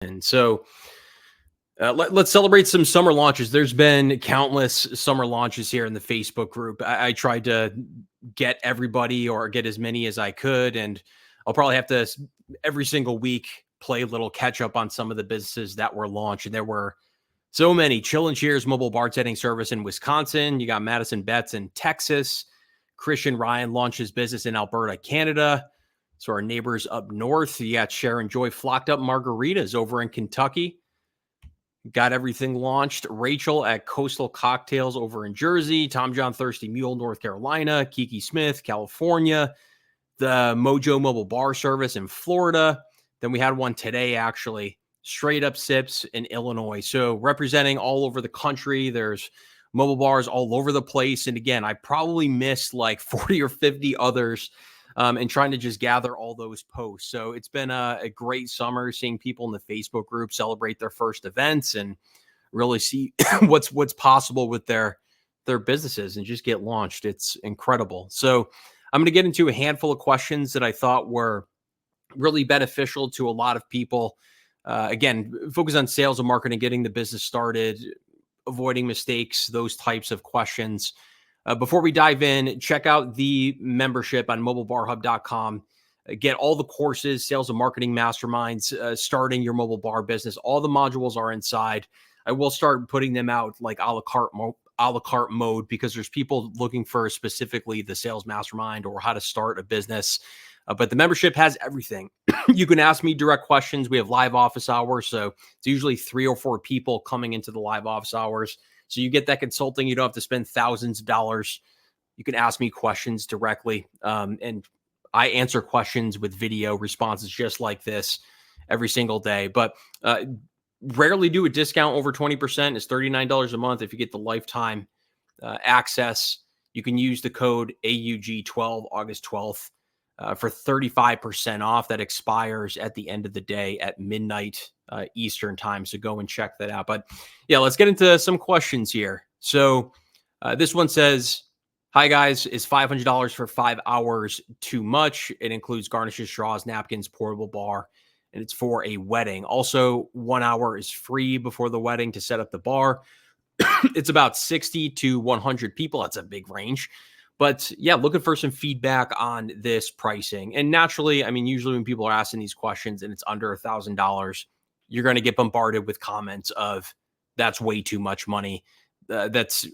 And so let's celebrate some summer launches. There's been countless summer launches here in the Facebook group. I tried to get everybody or get as many as I could. And I'll probably have to every single week play a little catch up on some of the businesses that were launched. And there were so many. Chill and Cheers mobile bartending service in Wisconsin. You got Madison Betts in Texas. Christian Ryan launches business in Alberta, Canada. So our neighbors up north. You got Sharon Joy Flocked Up Margaritas over in Kentucky. Got everything launched. Rachel at Coastal Cocktails over in Jersey. Tom John Thirsty Mule, North Carolina. Kiki Smith, California. The Mojo Mobile Bar Service in Florida. Then we had one today, actually. Straight Up Sips in Illinois. So representing all over the country. There's mobile bars all over the place. And again, I probably missed like 40 or 50 others and trying to just gather all those posts. So it's been a great summer seeing people in the Facebook group celebrate their first events and really see what's possible with their businesses and just get launched. It's incredible. So I'm going to get into a handful of questions that I thought were really beneficial to a lot of people. Again, focus on sales and marketing, getting the business started, avoiding mistakes, those types of questions. Before we dive in, check out the membership on mobilebarhub.com. Get all the courses, sales and marketing masterminds, starting your mobile bar business. All the modules are inside. I will start putting them out like a la carte mode because there's people looking for specifically the sales mastermind or how to start a business. But the membership has everything. You can ask me direct questions. We have live office hours. So it's usually 3 or 4 people coming into the live office hours. So you get that consulting. You don't have to spend thousands of dollars. You can ask me questions directly. And I answer questions with video responses just like this every single day. But rarely do a discount over 20%. It's $39 a month if you get the lifetime access. You can use the code AUG12 August 12th. For 35% off. That expires at the end of the day at midnight Eastern time. So go and check that out. But yeah, let's get into some questions here. So this one says, hi guys, is $500 for 5 hours too much? It includes garnishes, straws, napkins, portable bar, and it's for a wedding. Also, 1 hour is free before the wedding to set up the bar. It's about 60 to 100 people. That's a big range. But yeah, looking for some feedback on this pricing. And naturally, I mean, usually when people are asking these questions and it's under $1,000, you're going to get bombarded with comments of that's way too much money. That's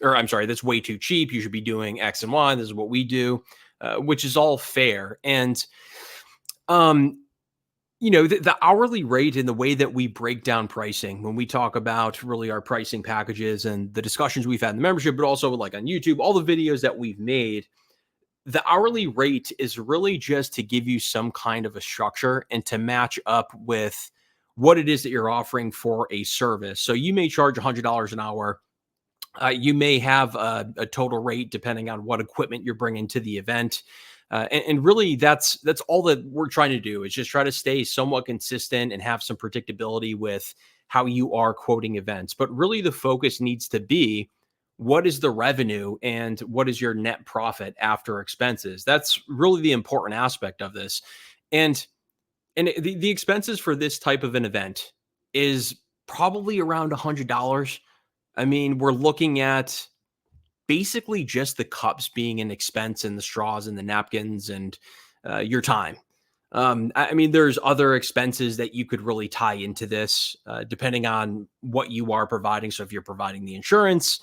way too cheap. You should be doing X and Y. This is what we do, which is all fair. And, the hourly rate and the way that we break down pricing when we talk about really our pricing packages and the discussions we've had in the membership, but also like on YouTube, all the videos that we've made, the hourly rate is really just to give you some kind of a structure and to match up with what it is that you're offering for a service. So you may charge $100 an hour. You may have a total rate depending on what equipment you're bringing to the event. And really, that's all that we're trying to do is just try to stay somewhat consistent and have some predictability with how you are quoting events. But really, the focus needs to be what is the revenue and what is your net profit after expenses. That's really the important aspect of this. And the expenses for this type of an event is probably around $100. I mean, we're looking at basically just the cups being an expense and the straws and the napkins and your time. I mean, there's other expenses that you could really tie into this depending on what you are providing. So if you're providing the insurance,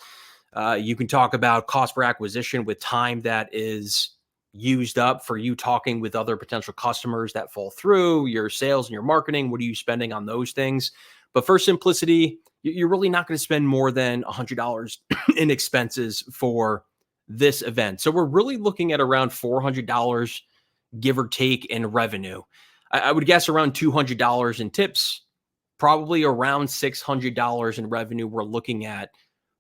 you can talk about cost per acquisition with time that is used up for you talking with other potential customers that fall through, your sales and your marketing. What are you spending on those things? But for simplicity, you're really not going to spend more than $100 in expenses for this event. So we're really looking at around $400, give or take, in revenue. I would guess around $200 in tips, probably around $600 in revenue we're looking at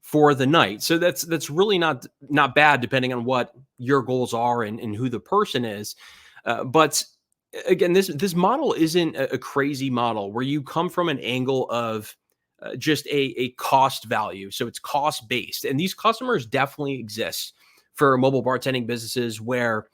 for the night. So that's really not bad depending on what your goals are and who the person is. But again, this model isn't a crazy model where you come from an angle of just a cost value. So it's cost based. And these customers definitely exist for mobile bartending businesses where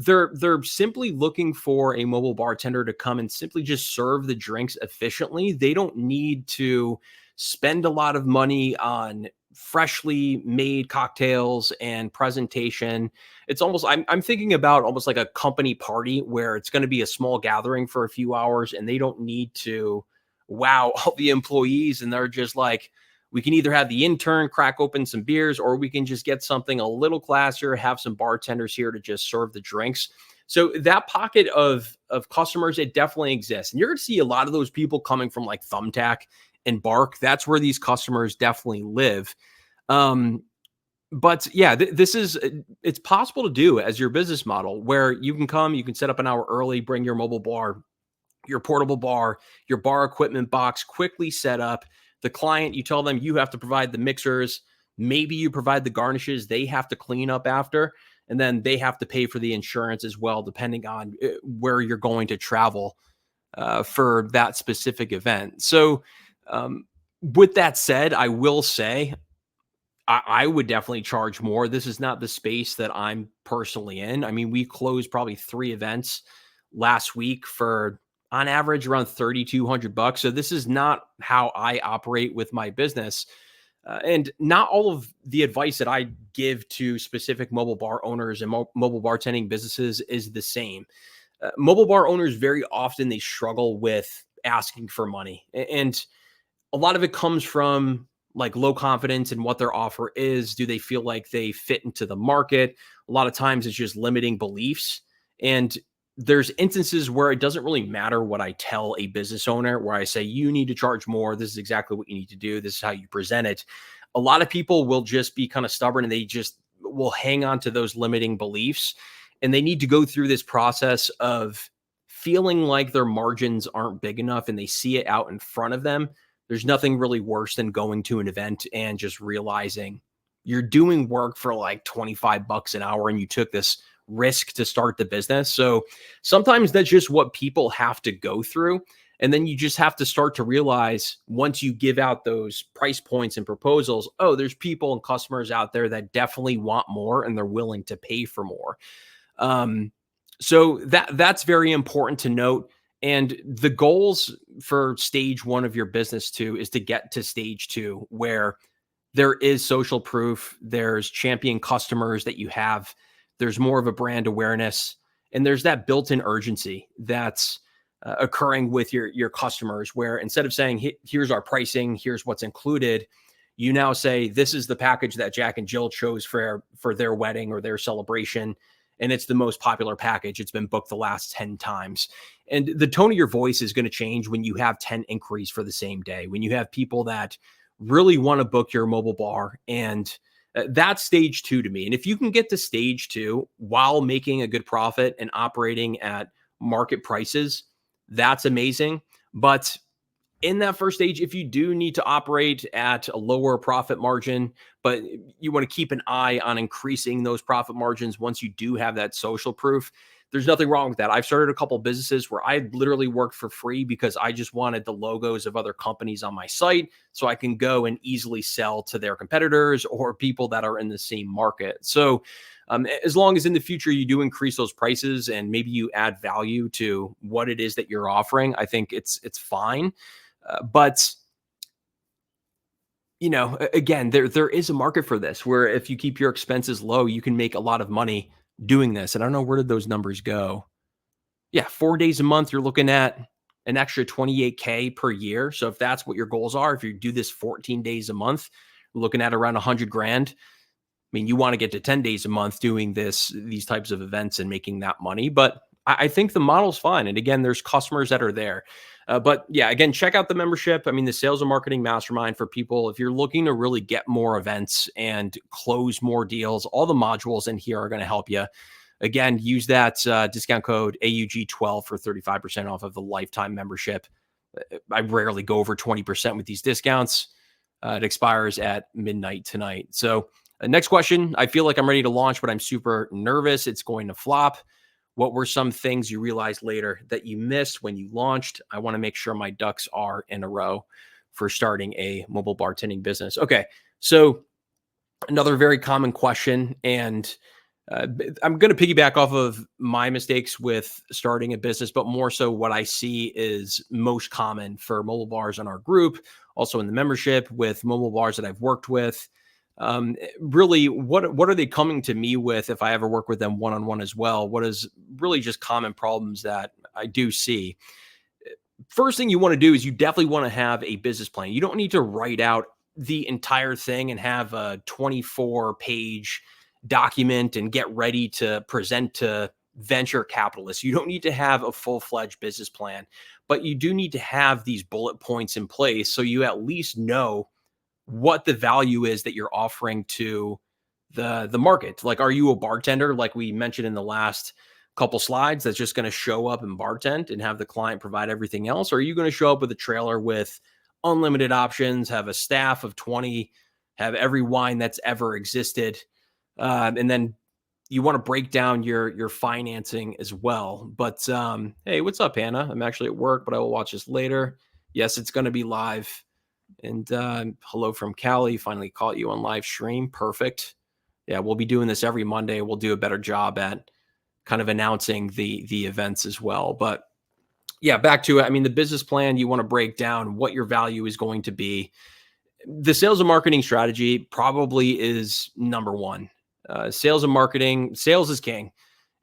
they're simply looking for a mobile bartender to come and simply just serve the drinks efficiently. They don't need to spend a lot of money on freshly made cocktails and presentation. It's almost I'm thinking about almost like a company party where it's going to be a small gathering for a few hours and they don't need to wow all the employees, and they're just like, we can either have the intern crack open some beers or we can just get something a little classier, have some bartenders here to just serve the drinks. So that pocket of customers, it definitely exists. And you're going to see a lot of those people coming from like Thumbtack and Bark. That's where these customers definitely live. Um, but yeah, this is it's possible to do as your business model where you can come, you can set up an hour early, bring your mobile bar, your portable bar, your bar equipment box quickly set up. The client, you tell them you have to provide the mixers, maybe you provide the garnishes, they have to clean up after, and then they have to pay for the insurance as well, depending on where you're going to travel for that specific event. So, um, with that said, I will say I would definitely charge more. This is not the space that I'm personally in. I mean, we closed probably 3 events last week for on average around 3,200 bucks. So this is not how I operate with my business. And not all of the advice that I give to specific mobile bar owners and mobile bartending businesses is the same. Mobile bar owners very often they struggle with asking for money, and a lot of it comes from like low confidence in what their offer is. Do they feel like they fit into the market? A lot of times it's just limiting beliefs. And there's instances where it doesn't really matter what I tell a business owner, where I say, you need to charge more. This is exactly what you need to do. This is how you present it. A lot of people will just be kind of stubborn and they just will hang on to those limiting beliefs. And they need to go through this process of feeling like their margins aren't big enough and they see it out in front of them. There's nothing really worse than going to an event and just realizing you're doing work for like 25 bucks an hour and you took this risk to start the business. So sometimes that's just what people have to go through. And then you just have to start to realize once you give out those price points and proposals, oh, there's people and customers out there that definitely want more and they're willing to pay for more. Um, so that's very important to note. And the goals for stage 1 of your business too is to get to stage 2 where there is social proof, there's champion customers that you have, there's more of a brand awareness, and there's that built-in urgency that's occurring with your customers where instead of saying, here's our pricing, here's what's included, you now say, this is the package that Jack and Jill chose for their wedding or their celebration. And it's the most popular package. It's been booked the last 10 times. And the tone of your voice is going to change when you have 10 inquiries for the same day, when you have people that really want to book your mobile bar. And that's stage 2 to me. And if you can get to stage 2 while making a good profit and operating at market prices, that's amazing. But in that first stage, if you do need to operate at a lower profit margin, but you want to keep an eye on increasing those profit margins once you do have that social proof, there's nothing wrong with that. I've started a couple of businesses where I literally worked for free because I just wanted the logos of other companies on my site so I can go and easily sell to their competitors or people that are in the same market. So as long as in the future you do increase those prices and maybe you add value to what it is that you're offering, I think it's fine. But you know, again, there is a market for this where if you keep your expenses low, you can make a lot of money doing this. And I don't know, where did those numbers go? Yeah, 4 days a month, you're looking at an extra 28K per year. So if that's what your goals are, if you do this 14 days a month, you're looking at around 100 grand. I mean, you want to get to 10 days a month doing these types of events and making that money. But I think the model's fine. And again, there's customers that are there. But yeah, again, check out the membership. I mean, the sales and marketing mastermind for people, if you're looking to really get more events and close more deals, all the modules in here are going to help you. Again, use that discount code AUG12 for 35% off of the lifetime membership. I rarely go over 20% with these discounts. It expires at midnight tonight. So next question. I feel like I'm ready to launch, but I'm super nervous. It's going to flop. What were some things you realized later that you missed when you launched? I want to make sure my ducks are in a row for starting a mobile bartending business. Okay. So another very common question, and I'm going to piggyback off of my mistakes with starting a business, but more so what I see is most common for mobile bars in our group, also in the membership with mobile bars that I've worked with. Really, what are they coming to me with if I ever work with them one on one as well? What is really just common problems that I do see? First thing you want to do is you definitely want to have a business plan. You don't need to write out the entire thing and have a 24-page document and get ready to present to venture capitalists. You don't need to have a full-fledged business plan, but you do need to have these bullet points in place so you at least know what the value is that you're offering to the market. Like, are you a bartender, like we mentioned in the last couple slides, that's just going to show up and bartend and have the client provide everything else? Or are you going to show up with a trailer with unlimited options, have a staff of 20, have every wine that's ever existed, and then you want to break down your financing as well? But hey, what's up, Hannah? I'm actually at work, but I will watch this later. Yes, it's going to be live. And hello from Cali. Finally caught you on live stream. Perfect. Yeah, we'll be doing this every Monday. We'll do a better job at kind of announcing the events as well. But yeah, back to it. I mean, the business plan, you want to break down what your value is going to be. The sales and marketing strategy probably is number one. Sales and marketing, sales is king.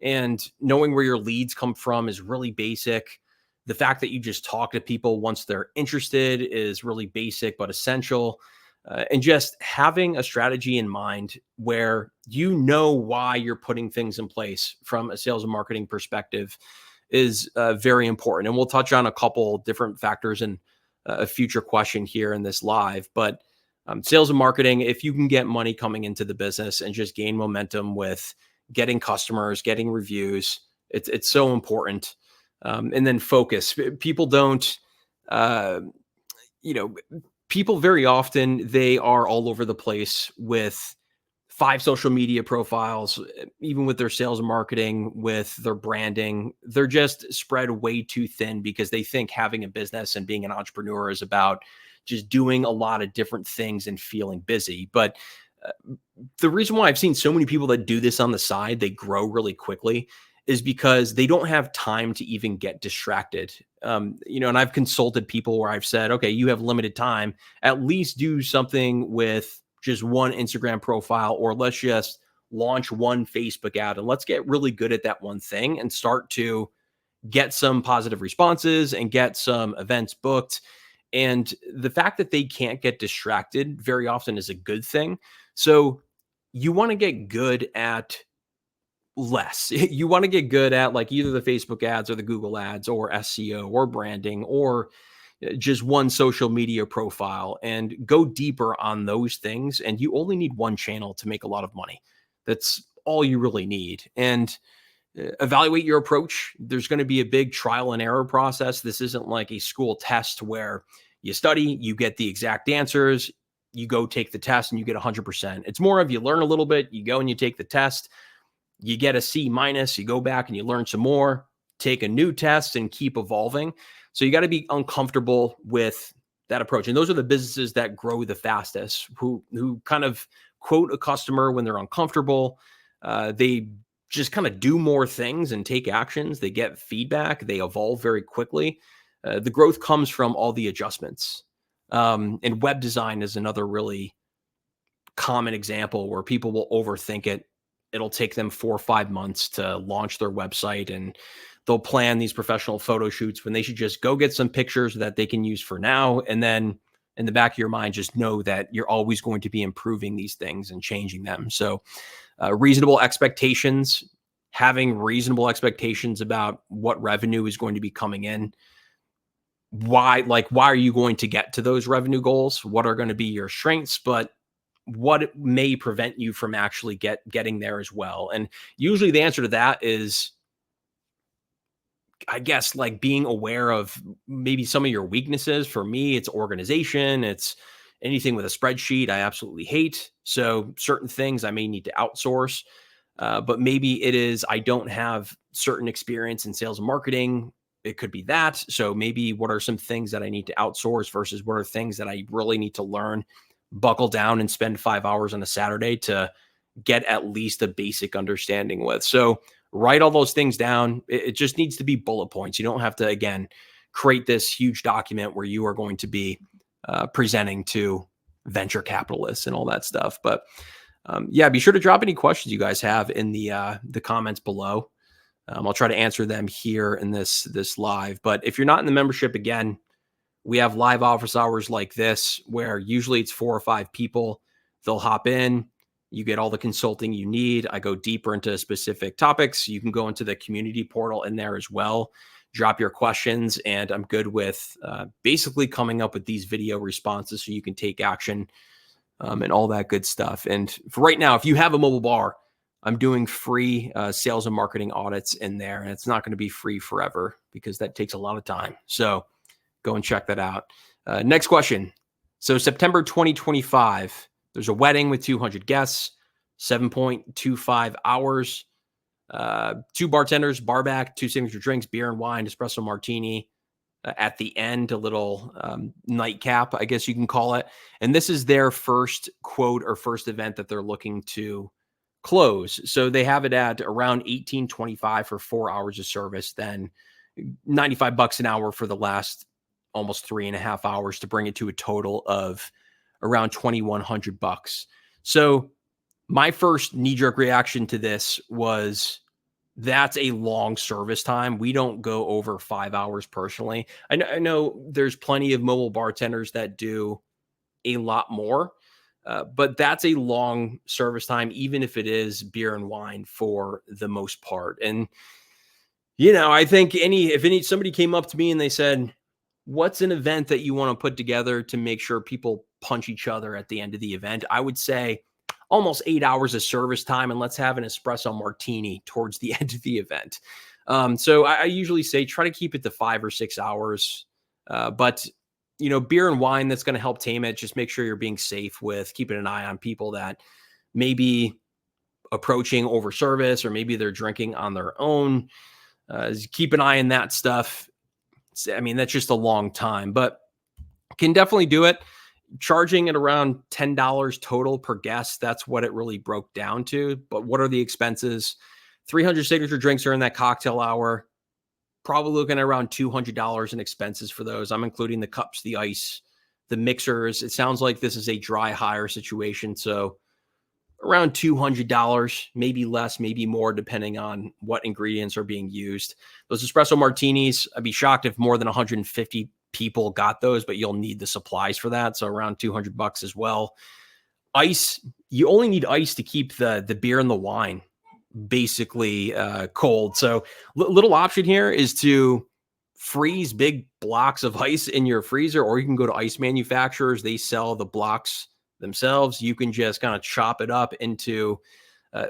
And knowing where your leads come from is really basic. The fact that you just talk to people once they're interested is really basic but essential. And just having a strategy in mind where you know why you're putting things in place from a sales and marketing perspective is very important. And we'll touch on a couple different factors in a future question here in this live. But sales and marketing, if you can get money coming into the business and just gain momentum with getting customers, getting reviews, it's so important. And then focus. People don't, uh, you know, people very often, they are all over the place with 5 social media profiles, even with their sales and marketing, with their branding. They're just spread way too thin because they think having a business and being an entrepreneur is about just doing a lot of different things and feeling busy. But the reason why I've seen so many people that do this on the side, they grow really quickly, is because they don't have time to even get distracted. And I've consulted people where I've said, okay, you have limited time, at least do something with just one Instagram profile, or let's just launch one Facebook ad and let's get really good at that one thing and start to get some positive responses and get some events booked. And the fact that they can't get distracted very often is a good thing. So you want to get good at less. You want to get good at like either the Facebook ads or the Google ads or SEO or branding or just one social media profile and go deeper on those things. And you only need one channel to make a lot of money. That's all you really need. And evaluate your approach. There's going to be a big trial and error process. This isn't like a school test where you study, you get the exact answers, you go take the test and you get 100%. It's more of you learn a little bit, you go and you take the test, you get a C minus, you go back and you learn some more, take a new test and keep evolving. So you got to be uncomfortable with that approach. And those are the businesses that grow the fastest, who kind of quote a customer when they're uncomfortable. They just kind of do more things and take actions. They get feedback. They evolve very quickly. The growth comes from all the adjustments. And web design is another really common example where people will overthink it. It'll take them 4 or 5 months to launch their website, and they'll plan these professional photo shoots when they should just go get some pictures that they can use for now. And then in the back of your mind, just know that you're always going to be improving these things and changing them. So reasonable expectations, having reasonable expectations about what revenue is going to be coming in. Why are you going to get to those revenue goals? What are going to be your strengths? But what may prevent you from actually getting there as well? And usually the answer to that is, I guess, like being aware of maybe some of your weaknesses. For me, it's organization. It's anything with a spreadsheet I absolutely hate. So certain things I may need to outsource. But maybe it is I don't have certain experience in sales and marketing. It could be that. So maybe what are some things that I need to outsource versus what are things that I really need to learn, buckle down and spend 5 hours on a Saturday to get at least a basic understanding with. So write all those things down. It just needs to be bullet points. You don't have to, again, create this huge document where you are going to be presenting to venture capitalists and all that stuff. But yeah, be sure to drop any questions you guys have in the comments below. I'll try to answer them here in this live. But if you're not in the membership, again, we have live office hours like this where usually it's 4 or 5 people. They'll hop in. You get all the consulting you need. I go deeper into specific topics. You can go into the community portal in there as well. Drop your questions, and I'm good with basically coming up with these video responses so you can take action and all that good stuff. And for right now, if you have a mobile bar, I'm doing free sales and marketing audits in there, and it's not going to be free forever because that takes a lot of time. So go and check that out. Next question. So September 2025, there's a wedding with 200 guests, 7.25 hours, 2 bartenders, bar back, 2 signature drinks, beer and wine, espresso martini. At the end, a little nightcap, I guess you can call it. And this is their first quote or first event that they're looking to close. So they have it at around $18.25 for 4 hours of service, then $95 an hour for the last almost 3.5 hours to bring it to a total of around $2,100. So my first knee-jerk reaction to this was, that's a long service time. We don't go over 5 hours personally. I know there's plenty of mobile bartenders that do a lot more, but that's a long service time, even if it is beer and wine for the most part. And, I think if somebody came up to me and they said, what's an event that you want to put together to make sure people punch each other at the end of the event? I would say almost 8 hours of service time, and let's have an espresso martini towards the end of the event. So I usually say try to keep it to 5 or 6 hours. But, beer and wine, that's going to help tame it. Just make sure you're being safe with keeping an eye on people that may be approaching over service, or maybe they're drinking on their own. Keep an eye on that stuff. I mean, that's just a long time, but can definitely do it. Charging at around $10 total per guest. That's what it really broke down to. But what are the expenses? 300 signature drinks are in that cocktail hour. Probably looking at around $200 in expenses for those. I'm including the cups, the ice, the mixers. It sounds like this is a dry hire situation. So around $200, maybe less, maybe more, depending on what ingredients are being used. Those espresso martinis, I'd be shocked if more than 150 people got those, but you'll need the supplies for that. So around $200 as well. Ice, you only need ice to keep the beer and the wine basically cold. So little option here is to freeze big blocks of ice in your freezer, or you can go to ice manufacturers. They sell the blocks themselves. You can just kind of chop it up into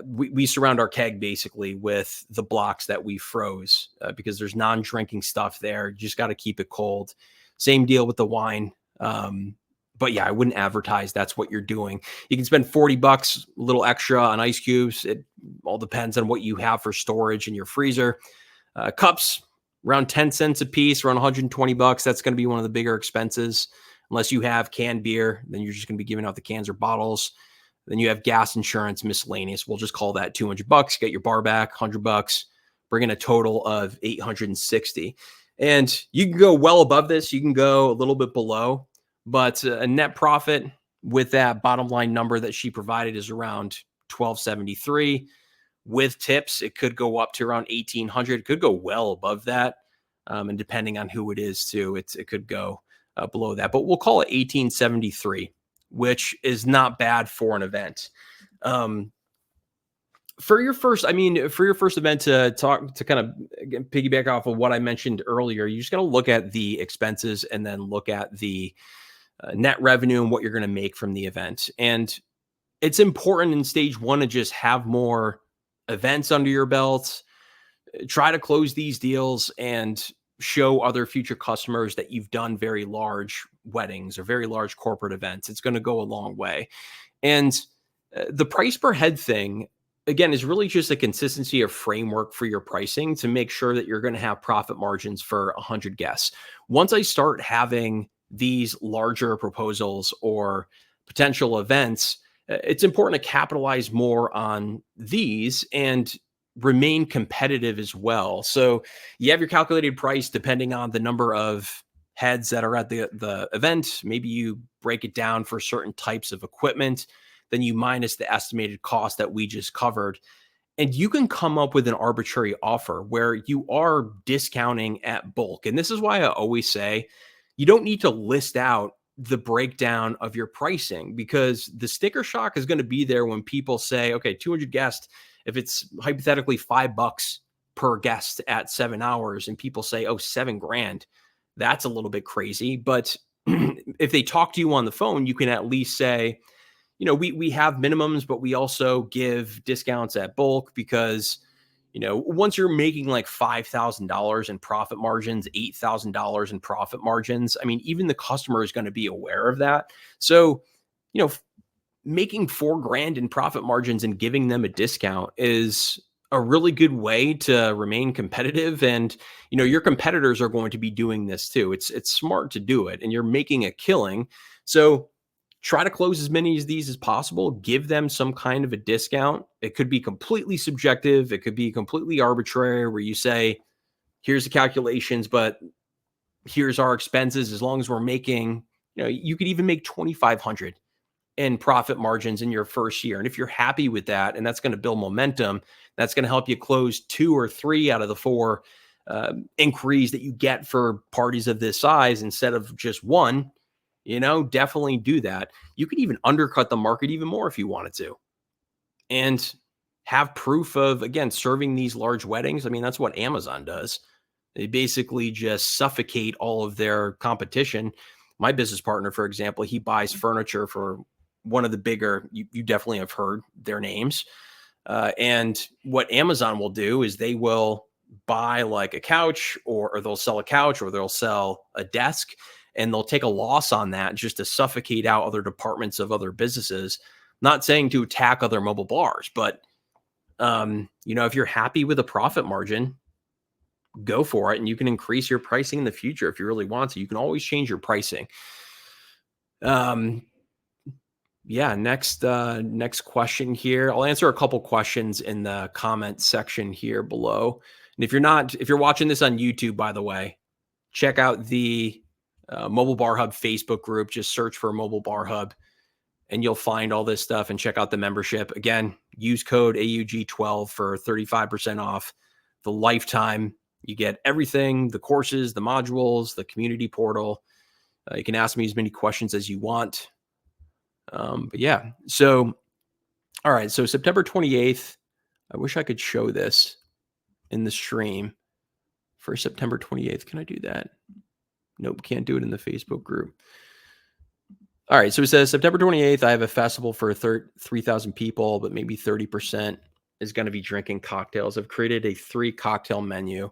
we surround our keg basically with the blocks that we froze because there's non-drinking stuff there. You just got to keep it cold. Same deal with the wine. But yeah, I wouldn't advertise that's what you're doing. You can spend $40, a little extra on ice cubes. It all depends on what you have for storage in your freezer. Cups, around 10 cents a piece, around $120. That's going to be one of the bigger expenses. Unless you have canned beer, then you're just going to be giving out the cans or bottles. Then you have gas, insurance, miscellaneous. We'll just call that $200. Get your bar back, $100. Bring in a total of $860. And you can go well above this. You can go a little bit below, but a net profit with that bottom line number that she provided is around $1,273. With tips, it could go up to around $1,800. It could go well above that, and depending on who it is too, it could go below that. But we'll call it $1,873, which is not bad for an event. For your first event, to kind of piggyback off of what I mentioned earlier, you just got to look at the expenses and then look at the net revenue and what you're going to make from the event. And it's important in stage one to just have more events under your belt, try to close these deals and show other future customers that you've done very large weddings or very large corporate events. It's going to go a long way. And the price per head thing, again, is really just a consistency of framework for your pricing to make sure that you're going to have profit margins for 100 guests. Once I start having these larger proposals or potential events, It's important to capitalize more on these and remain competitive as well. So you have your calculated price depending on the number of heads that are at the event. Maybe you break it down for certain types of equipment, then you minus the estimated cost that we just covered. And you can come up with an arbitrary offer where you are discounting at bulk. And this is why I always say you don't need to list out the breakdown of your pricing, because the sticker shock is going to be there when people say, okay, 200 guests, if it's hypothetically $5 per guest at 7 hours, and people say, oh, 7 grand, that's a little bit crazy. But if they talk to you on the phone, you can at least say, we have minimums, but we also give discounts at bulk because, once you're making like $5,000 in profit margins, $8,000 in profit margins, I mean, even the customer is going to be aware of that. So, you know, making 4 grand in profit margins and giving them a discount is a really good way to remain competitive. And, your competitors are going to be doing this too. It's smart to do it, and you're making a killing. So, try to close as many of these as possible. Give them some kind of a discount. It could be completely subjective. It could be completely arbitrary, where you say, here's the calculations, but here's our expenses. As long as we're making, you could even make 2,500 in profit margins in your first year. And if you're happy with that, and that's going to build momentum, that's going to help you close 2 or 3 out of the 4 inquiries that you get for parties of this size instead of just one. Definitely do that. You could even undercut the market even more if you wanted to, and have proof of, again, serving these large weddings. I mean, that's what Amazon does. They basically just suffocate all of their competition. My business partner, for example, he buys furniture for one of the bigger, you definitely have heard their names. And what Amazon will do is they will buy like a couch, or they'll sell a couch, or they'll sell a desk, and they'll take a loss on that just to suffocate out other departments of other businesses. Not saying to attack other mobile bars, but if you're happy with a profit margin, go for it, and you can increase your pricing in the future if you really want to. You can always change your pricing. Yeah, next question here. I'll answer a couple questions in the comment section here below. And if you're watching this on YouTube, by the way, check out the Mobile Bar Hub Facebook group. Just search for Mobile Bar Hub and you'll find all this stuff, and check out the membership. Again, use code AUG12 for 35% off the lifetime. You get everything, the courses, the modules, the community portal. You can ask me as many questions as you want. But yeah, so, all right. So September 28th, I wish I could show this in the stream for September 28th. Can I do that? Nope. Can't do it in the Facebook group. All right. So it says September 28th, I have a festival for 3,000 people, but maybe 30% is going to be drinking cocktails. I've created a 3 cocktail menu.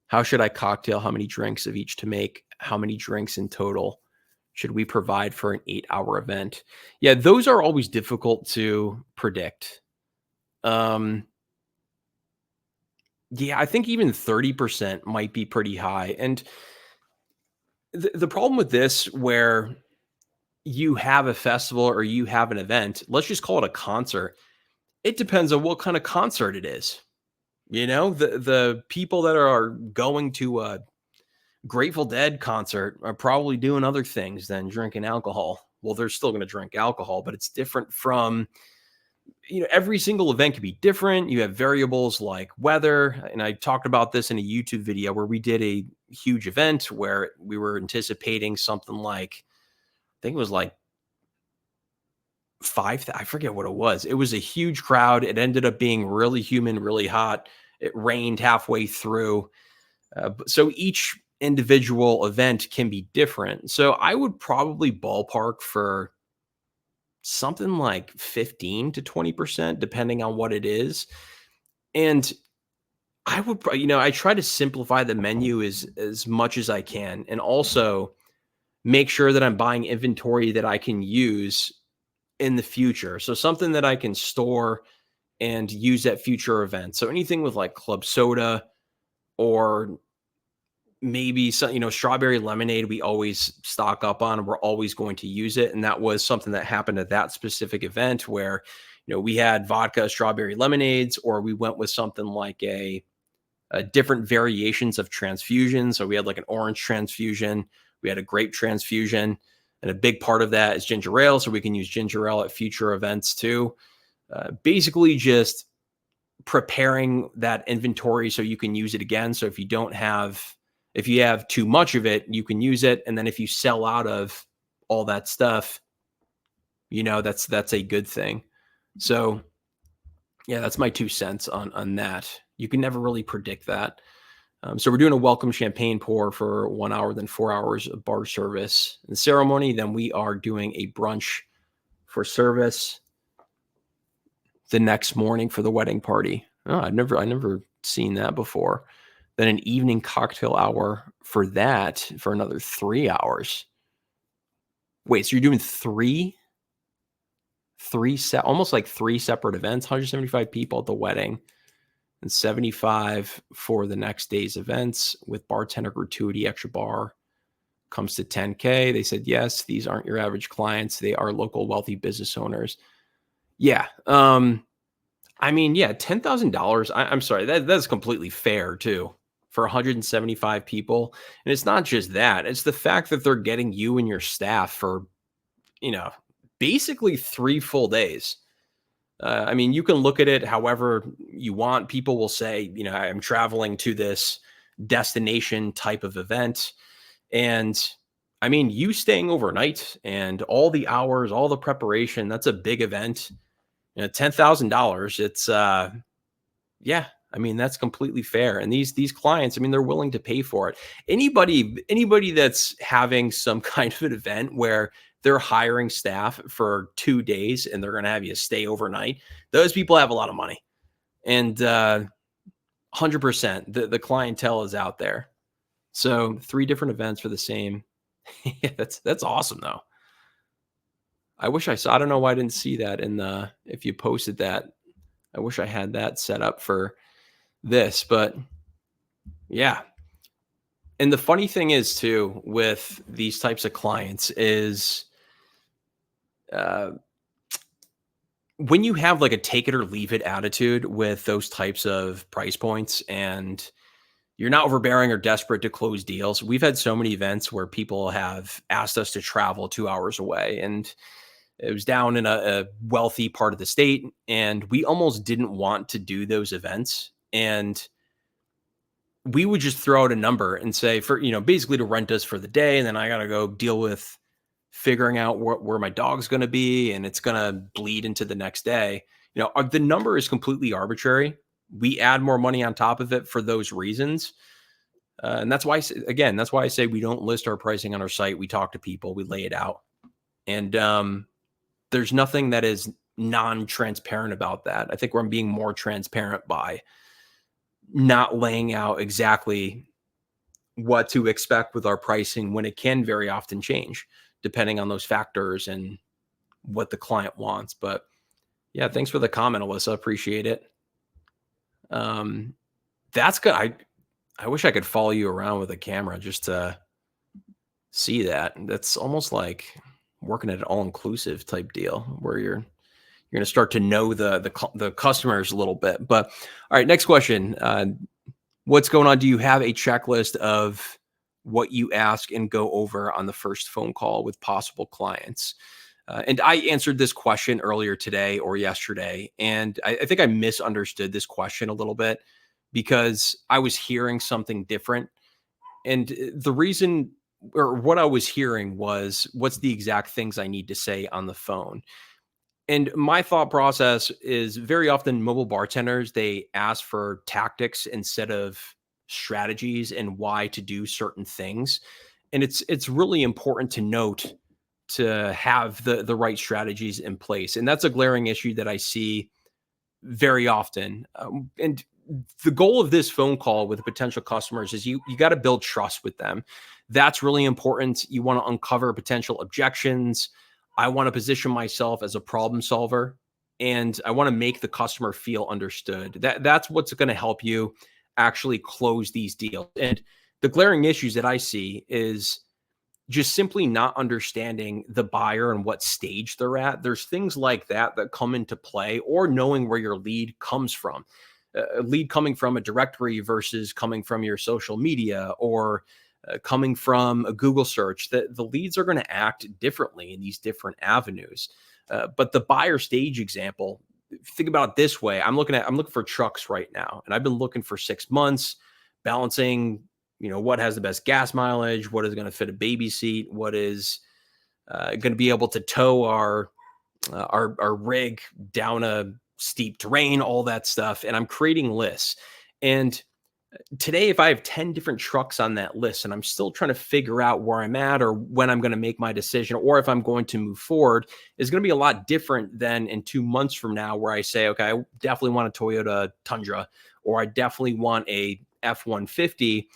How should I cocktail? How many drinks of each to make? How many drinks in total should we provide for an 8-hour event? Yeah, those are always difficult to predict. Yeah, I think even 30% might be pretty high. And the problem with this, where you have a festival or you have an event, let's just call it a concert. It depends on what kind of concert it is. The people that are going to a Grateful Dead concert are probably doing other things than drinking alcohol. Well, they're still going to drink alcohol, but it's different from, every single event can be different. You have variables like weather. And I talked about this in a YouTube video where we did a huge event where we were anticipating something like, I think it was like I forget what it was. It was a huge crowd. It ended up being really humid, really hot. It rained halfway through. So each individual event can be different. So I would probably ballpark for something like 15 to 20%, depending on what it is. And I would, I try to simplify the menu as much as I can, and also make sure that I'm buying inventory that I can use in the future. So something that I can store and use at future events. So anything with like club soda or maybe some, strawberry lemonade we always stock up on, and we're always going to use it. And that was something that happened at that specific event where, we had vodka strawberry lemonades, or we went with something like a different variations of transfusion. So we had like an orange transfusion, we had a grape transfusion, and a big part of that is ginger ale. So we can use ginger ale at future events too. Basically just preparing that inventory so you can use it again. So if you have too much of it, you can use it. And then if you sell out of all that stuff, that's a good thing. So yeah, that's my 2 cents on that. You can never really predict that. So we're doing a welcome champagne pour for 1 hour, then 4 hours of bar service and ceremony. Then we are doing a brunch for service the next morning for the wedding party. Oh, I never seen that before. Then an evening cocktail hour for that for another 3 hours. Wait, so you're doing almost like three separate events, 175 people at the wedding and 75 for the next day's events with bartender gratuity, extra bar comes to 10K. They said, yes, these aren't your average clients. They are local wealthy business owners. Yeah. Yeah, $10,000. I'm sorry. That's completely fair too for 175 people. And it's not just that, it's the fact that they're getting you and your staff for, basically 3 full days. You can look at it however you want. People will say, I'm traveling to this destination type of event. And you staying overnight and all the hours, all the preparation, that's a big event. $10,000. It's, yeah, that's completely fair. And these clients, they're willing to pay for it. Anybody that's having some kind of an event where they're hiring staff for 2 days and they're going to have you stay overnight, those people have a lot of money. And 100%, the clientele is out there. So 3 different events for the same. That's awesome though. I wish I don't know why I didn't see that if you posted that. I wish I had that set up for this, but yeah. And the funny thing is too, with these types of clients is, when you have like a take it or leave it attitude with those types of price points and you're not overbearing or desperate to close deals. We've had so many events where people have asked us to travel 2 hours away, and it was down in a wealthy part of the state, and we almost didn't want to do those events. And we would just throw out a number and say for, basically to rent us for the day. And then I got to go deal with figuring out where my dog's going to be, and it's going to bleed into the next day. The number is completely arbitrary. We add more money on top of it for those reasons. And that's why, that's why I say we don't list our pricing on our site. We talk to people, we lay it out. And there's nothing that is non-transparent about that. I think we're being more transparent by not laying out exactly what to expect with our pricing when it can very often change depending on those factors and what the client wants. But yeah, thanks for the comment, Alyssa. Appreciate it. That's good. I wish I could follow you around with a camera just to see that. That's almost like working at an all-inclusive type deal where you're going to start to know the customers a little bit. But all right, next question. What's going on? Do you have a checklist of what you ask and go over on the first phone call with possible clients? And I answered this question earlier today or yesterday, and I think I misunderstood this question a little bit because I was hearing something different. And the reason, or what I was hearing was, what's the exact things I need to say on the phone? And my thought process is very often mobile bartenders, they ask for tactics instead of strategies and why to do certain things. And it's really important to note to have the right strategies in place. And that's a glaring issue that I see very often. And the goal of this phone call with potential customers is you got to build trust with them. That's really important. You want to uncover potential objections. I want to position myself as a problem solver, and I want to make the customer feel understood. That's what's going to help you actually close these deals. And The glaring issues that I see is just simply not understanding the buyer and what stage they're at. There's things like that that come into play, or knowing where your lead comes from. A lead coming from a directory versus coming from your social media, or coming from a Google search. The leads are going to act differently in these different avenues. But the buyer stage example, think about it this way. I'm looking for trucks right now, and I've been looking for 6 months, balancing, what has the best gas mileage, what is going to fit a baby seat, what is going to be able to tow our rig down a steep terrain, all that stuff. And I'm creating lists. And today, if I have 10 different trucks on that list and I'm still trying to figure out where I'm at or when I'm going to make my decision, or if I'm going to move forward, is going to be a lot different than in 2 months from now, where I say, okay, I definitely want a Toyota Tundra, or I definitely want a F-150.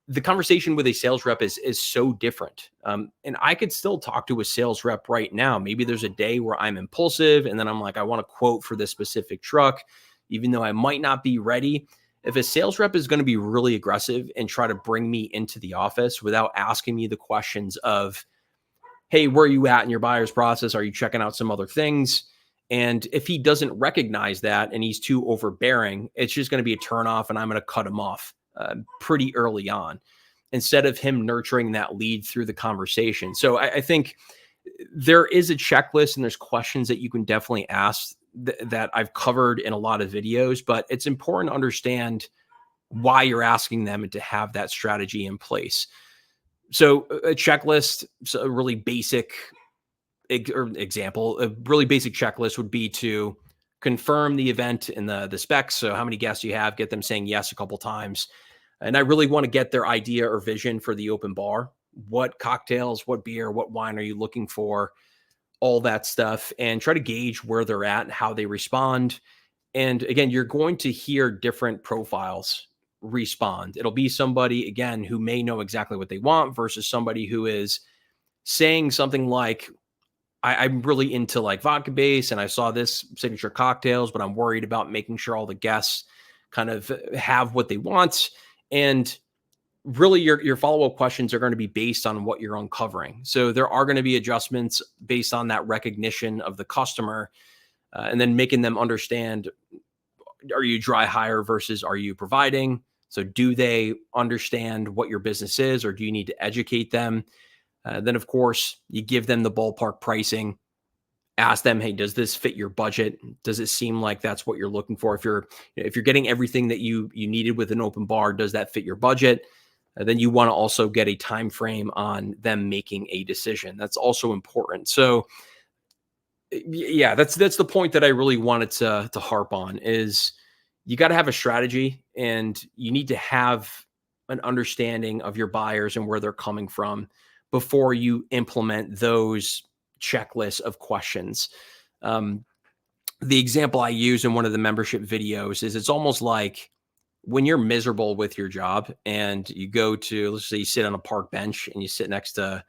The conversation with a sales rep is so different. And I could still talk to a sales rep right now. Maybe there's a day where I'm impulsive and then I'm like, I want to quote for this specific truck, even though I might not be ready. If a sales rep is going to be really aggressive and try to bring me into the office without asking me the questions of, hey, where are you at in your buyer's process? Are you checking out some other things? And if he doesn't recognize that and he's too overbearing, it's just going to be a turnoff, and I'm going to cut him off pretty early on, instead of him nurturing that lead through the conversation. So I think there is a checklist and there's questions that you can definitely ask that I've covered in a lot of videos, but it's important to understand why you're asking them and to have that strategy in place. So a checklist, so a really basic example, a really basic checklist would be to confirm the event and the specs. So how many guests you have, get them saying yes a couple times. And I really want to get their idea or vision for the open bar. What cocktails, what beer, what wine are you looking for? All that stuff, and try to gauge where they're at and how they respond. And again, you're going to hear different profiles respond. It'll be somebody, again, who may know exactly what they want versus somebody who is saying something like, I'm really into like vodka base and I saw this signature cocktails, but I'm worried about making sure all the guests kind of have what they want. And really your follow-up questions are going to be based on what you're uncovering. So there are going to be adjustments based on that recognition of the customer, and then making them understand, are you dry hire versus are you providing? So do they understand what your business is, or do you need to educate them? Then, of course, you give them the ballpark pricing. Ask them, hey, does this fit your budget? Does it seem like that's what you're looking for? If you're getting everything that you needed with an open bar, does that fit your budget? Then you want to also get a time frame on them making a decision. That's also important. So, yeah, that's the point that I really wanted to harp on is you got to have a strategy, and you need to have an understanding of your buyers and where they're coming from before you implement those checklists of questions. The example I use in one of the membership videos is it's almost like when you're miserable with your job and you go to, let's say you sit on a park bench and you sit next to,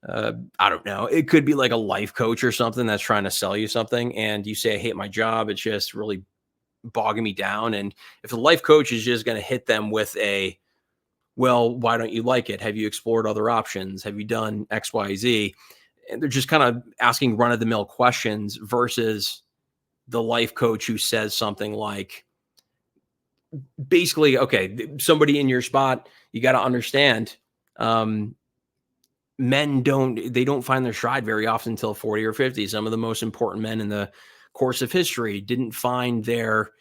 I don't know, it could be like a life coach or something that's trying to sell you something. And you say, I hate my job. It's just really bogging me down. And if the life coach is just going to hit them with a, well, why don't you like it? Have you explored other options? Have you done X, Y, Z? And they're just kind of asking run of the mill questions versus the life coach who says something like, basically, okay, somebody in your spot, you got to understand, men don't find their stride very often until 40 or 50. Some of the most important men in the course of history didn't find their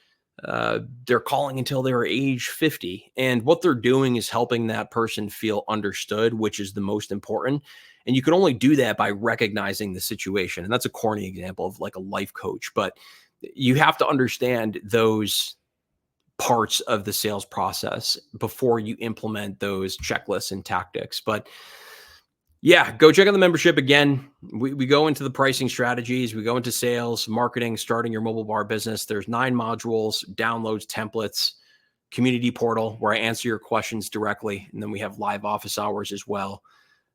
calling until they were age 50. And what they're doing is helping that person feel understood, which is the most important. And you can only do that by recognizing the situation. And that's a corny example of like a life coach, but you have to understand those parts of the sales process before you implement those checklists and tactics. But yeah, go check out the membership. Again, we go into the pricing strategies, we go into sales, marketing, starting your mobile bar business. There's 9 modules, downloads, templates, community portal where I answer your questions directly. And then we have live office hours as well.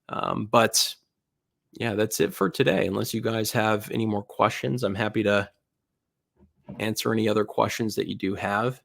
But yeah, that's it for today. Unless you guys have any more questions, I'm happy to answer any other questions that you do have.